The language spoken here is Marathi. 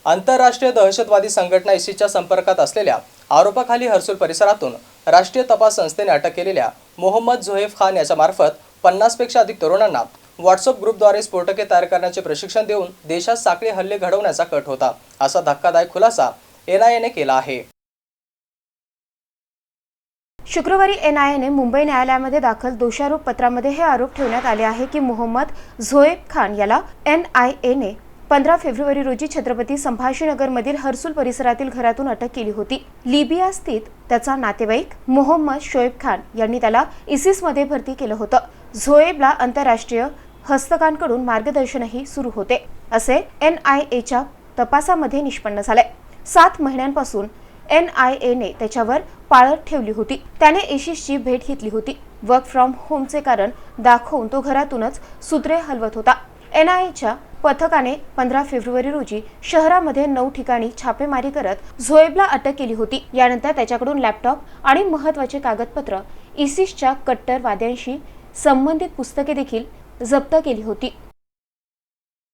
आंतरराष्ट्रीय दहशतवादी संघटना ISISच्या संपर्कात असलेल्या आरोपाखाली हर्सुल परिसरातून राष्ट्रीय तपास संस्थेने अटक केलेल्या मोहम्मद झोएफ खान याच्या मार्फत 50 पेक्षा अधिक तरुणांना व्हॉट्सअप ग्रुपद्वारे स्फोटके तयार करण्याचे प्रशिक्षण देऊन देशात साखळी हल्ले घडवण्याचा कट होता, असा धक्कादायक खुलासा NIAने केला आहे। शुक्रवारी NIAने मुंबई न्यायालयामध्ये दाखल दोषारोप पत्रामध्ये हे आरोप ठेवण्यात आले आहे की मोहम्मद झोएफ खान याला NIAने 15 फेब्रुवारी रोजी छत्रपती संभाजीनगरमधील हर्सुल परिसरातील घरातून अटक केली होती। लिबिया स्थित त्याचा नातेवाईक मोहम्मद शोएब खान यांनी त्याला ISISमध्ये भरती केलं होतं। झोएबला आंतरराष्ट्रीय हस्तकांकडून मार्गदर्शनही सुरू होते, असे NIAच्या तपासामध्ये निष्पन्न झाले। 7 महिन्यांपासून NIAने त्याच्यावर पाळत ठेवली होती। त्याने ISISची भेट घेतली होती। वर्क फ्रॉम होमचे कारण दाखवून तो घरातूनच सूत्रे हलवत होता। NIAच्या पथकाने 15 फेब्रुवारी रोजी शहरामध्ये 9 ठिकाणी छापेमारी करत झोएबला अटक केली होती। यानंतर त्याच्याकडून लॅपटॉप आणि महत्त्वाचे कागदपत्र, ISISच्या कट्टरवाद्यांशी संबंधित पुस्तके देखील जप्त केली होती।